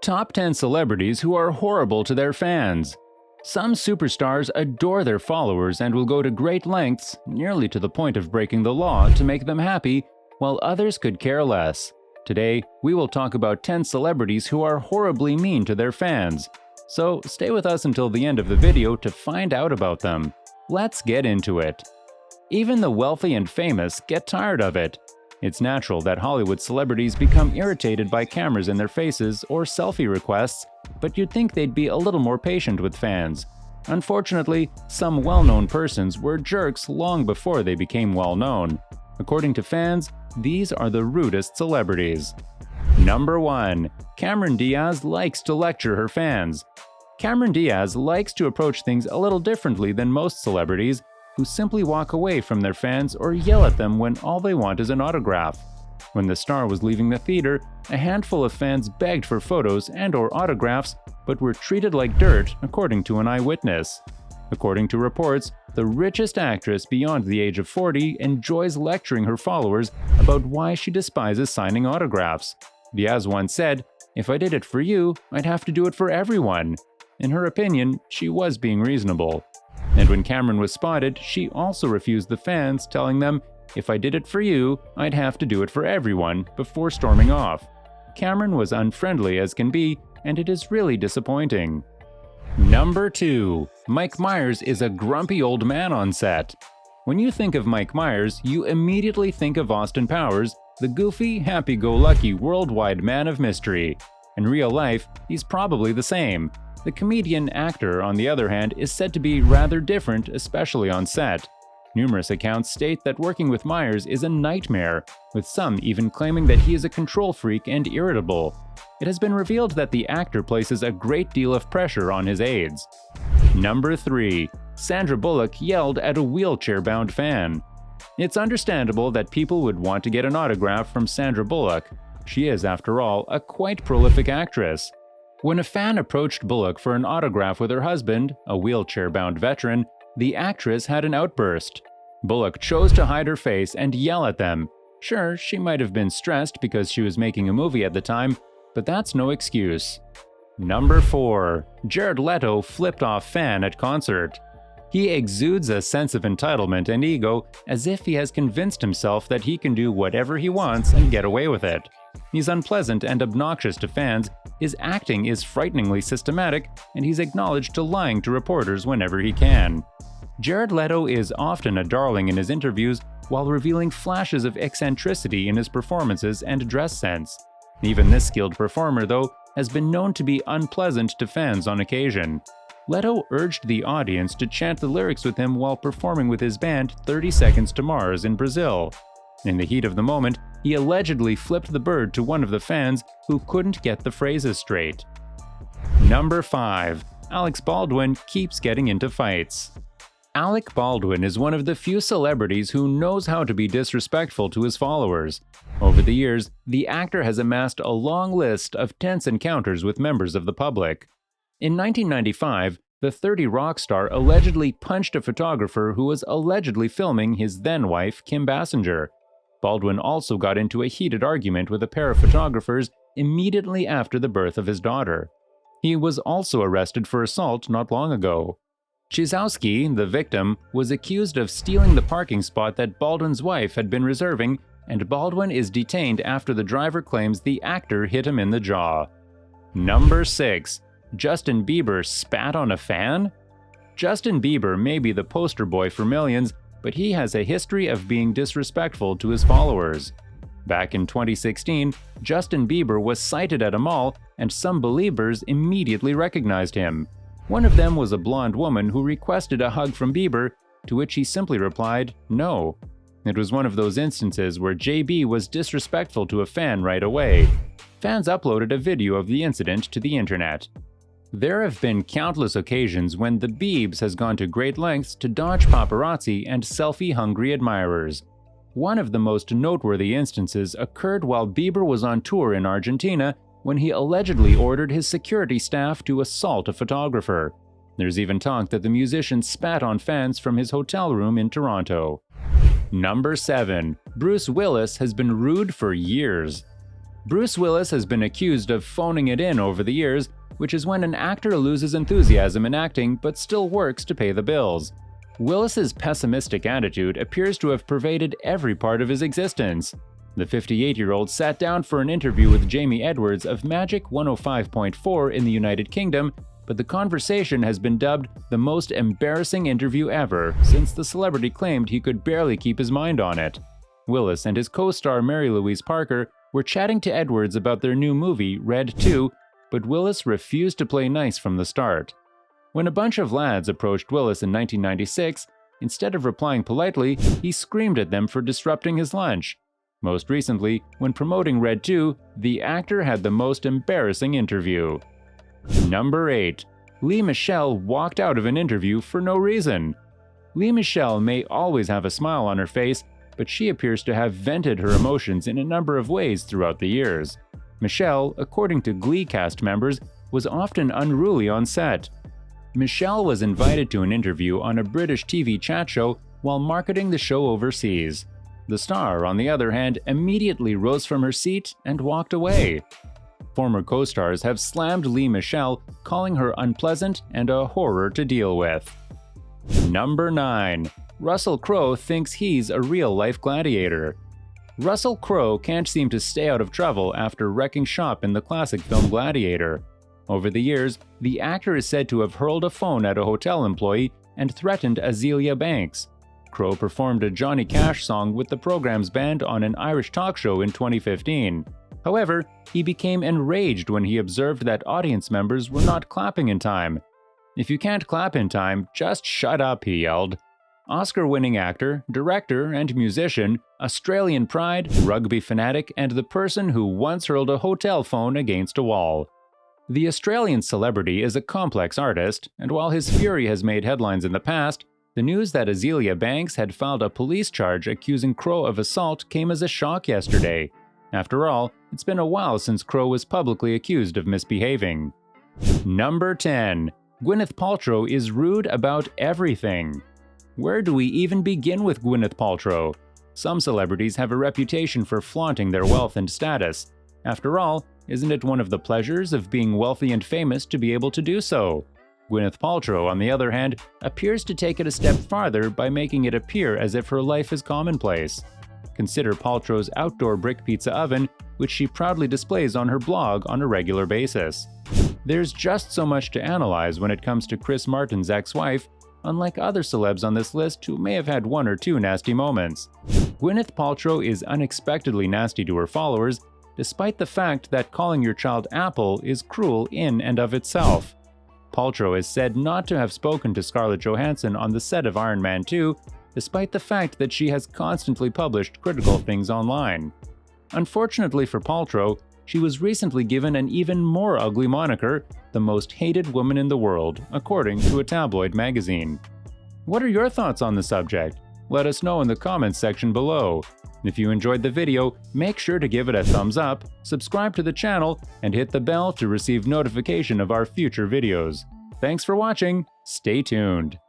Top 10 celebrities who are horrible to their fans. Some superstars adore their followers and will go to great lengths, nearly to the point of breaking the law, to make them happy, while others could care less. Today, we will talk about 10 celebrities who are horribly mean to their fans. So stay with us until the end of the video to find out about them. Let's get into it. Even the wealthy and famous get tired of it. It's natural that Hollywood celebrities become irritated by cameras in their faces or selfie requests, but you'd think they'd be a little more patient with fans. Unfortunately, some well-known persons were jerks long before they became well-known. According to fans, these are the rudest celebrities. Number 1. Cameron Diaz likes to lecture her fans. Cameron Diaz likes to approach things a little differently than most celebrities, who simply walk away from their fans or yell at them when all they want is an autograph. When the star was leaving the theater, a handful of fans begged for photos and/or autographs, but were treated like dirt, according to an eyewitness. According to reports, the richest actress beyond the age of 40 enjoys lecturing her followers about why she despises signing autographs. Diaz once said, "If I did it for you, I'd have to do it for everyone." In her opinion, she was being reasonable. And when Cameron was spotted, she also refused the fans, telling them, "If I did it for you, I'd have to do it for everyone," before storming off. Cameron was unfriendly as can be, and it is really disappointing. Number 2. Mike Myers is a grumpy old man on set. When you think of Mike Myers, you immediately think of Austin Powers, the goofy, happy-go-lucky worldwide man of mystery. In real life, he's probably the same. The comedian-actor, on the other hand, is said to be rather different, especially on set. Numerous accounts state that working with Myers is a nightmare, with some even claiming that he is a control freak and irritable. It has been revealed that the actor places a great deal of pressure on his aides. Number 3. Sandra Bullock yelled at a wheelchair-bound fan. It's understandable that people would want to get an autograph from Sandra Bullock. She is, after all, a quite prolific actress. When a fan approached Bullock for an autograph with her husband, a wheelchair-bound veteran, the actress had an outburst. Bullock chose to hide her face and yell at them. Sure, she might have been stressed because she was making a movie at the time, but that's no excuse. Number 4. Jared Leto flipped off fan at concert. He exudes a sense of entitlement and ego, as if he has convinced himself that he can do whatever he wants and get away with it. He's unpleasant and obnoxious to fans, his acting is frighteningly systematic, and he's acknowledged to lying to reporters whenever he can. Jared Leto is often a darling in his interviews while revealing flashes of eccentricity in his performances and dress sense. Even this skilled performer, though, has been known to be unpleasant to fans on occasion. Leto urged the audience to chant the lyrics with him while performing with his band 30 Seconds to Mars in Brazil. In the heat of the moment, he allegedly flipped the bird to one of the fans who couldn't get the phrases straight. Number 5. Alex Baldwin keeps getting into fights. Alec Baldwin is one of the few celebrities who knows how to be disrespectful to his followers. Over the years, the actor has amassed a long list of tense encounters with members of the public. In 1995, the 30 rock star allegedly punched a photographer who was allegedly filming his then-wife, Kim Basinger. Baldwin also got into a heated argument with a pair of photographers immediately after the birth of his daughter. He was also arrested for assault not long ago. Chizowski, the victim, was accused of stealing the parking spot that Baldwin's wife had been reserving, and Baldwin is detained after the driver claims the actor hit him in the jaw. Number 6. Justin Bieber spat on a fan? Justin Bieber may be the poster boy for millions, but he has a history of being disrespectful to his followers. Back in 2016, Justin Bieber was sighted at a mall, and some believers immediately recognized him. One of them was a blonde woman who requested a hug from Bieber, to which he simply replied, "No." It was one of those instances where JB was disrespectful to a fan right away. Fans uploaded a video of the incident to the internet. There have been countless occasions when the Biebs has gone to great lengths to dodge paparazzi and selfie-hungry admirers. One of the most noteworthy instances occurred while Bieber was on tour in Argentina when he allegedly ordered his security staff to assault a photographer. There's even talk that the musician spat on fans from his hotel room in Toronto. Number 7. Bruce Willis has been rude for years. Bruce Willis has been accused of phoning it in over the years, which is when an actor loses enthusiasm in acting but still works to pay the bills. Willis's pessimistic attitude appears to have pervaded every part of his existence. The 58-year-old sat down for an interview with Jamie Edwards of Magic 105.4 in the United Kingdom, but the conversation has been dubbed the most embarrassing interview ever since the celebrity claimed he could barely keep his mind on it. Willis and his co-star Mary Louise Parker were chatting to Edwards about their new movie, Red 2, but Willis refused to play nice from the start. When a bunch of lads approached Willis in 1996, instead of replying politely, he screamed at them for disrupting his lunch. Most recently, when promoting Red 2, the actor had the most embarrassing interview. Number 8. Lea Michele walked out of an interview for no reason. Lea Michele may always have a smile on her face, but she appears to have vented her emotions in a number of ways throughout the years. Michele, according to Glee cast members, was often unruly on set. Michele was invited to an interview on a British TV chat show while marketing the show overseas. The star, on the other hand, immediately rose from her seat and walked away. Former co-stars have slammed Lea Michele, calling her unpleasant and a horror to deal with. Number 9. Russell Crowe thinks he's a real-life gladiator. Russell Crowe can't seem to stay out of trouble after wrecking shop in the classic film Gladiator. Over the years, the actor is said to have hurled a phone at a hotel employee and threatened Azealia Banks. Crowe performed a Johnny Cash song with the program's band on an Irish talk show in 2015. However, he became enraged when he observed that audience members were not clapping in time. "If you can't clap in time, just shut up," he yelled. Oscar-winning actor, director, and musician, Australian pride, rugby fanatic, and the person who once hurled a hotel phone against a wall. The Australian celebrity is a complex artist, and while his fury has made headlines in the past, the news that Azealia Banks had filed a police charge accusing Crowe of assault came as a shock yesterday. After all, it's been a while since Crowe was publicly accused of misbehaving. Number 10. Gwyneth Paltrow is rude about everything. Where do we even begin with Gwyneth Paltrow? Some celebrities have a reputation for flaunting their wealth and status. After all, isn't it one of the pleasures of being wealthy and famous to be able to do so? Gwyneth Paltrow, on the other hand, appears to take it a step farther by making it appear as if her life is commonplace. Consider Paltrow's outdoor brick pizza oven, which she proudly displays on her blog on a regular basis. There's just so much to analyze when it comes to Chris Martin's ex-wife, unlike other celebs on this list who may have had one or two nasty moments. Gwyneth Paltrow is unexpectedly nasty to her followers, despite the fact that calling your child Apple is cruel in and of itself. Paltrow is said not to have spoken to Scarlett Johansson on the set of Iron Man 2, despite the fact that she has constantly published critical things online. Unfortunately for Paltrow, she was recently given an even more ugly moniker, the most hated woman in the world, according to a tabloid magazine. What are your thoughts on the subject? Let us know in the comments section below. If you enjoyed the video, make sure to give it a thumbs up, subscribe to the channel, and hit the bell to receive notification of our future videos. Thanks for watching. Stay tuned.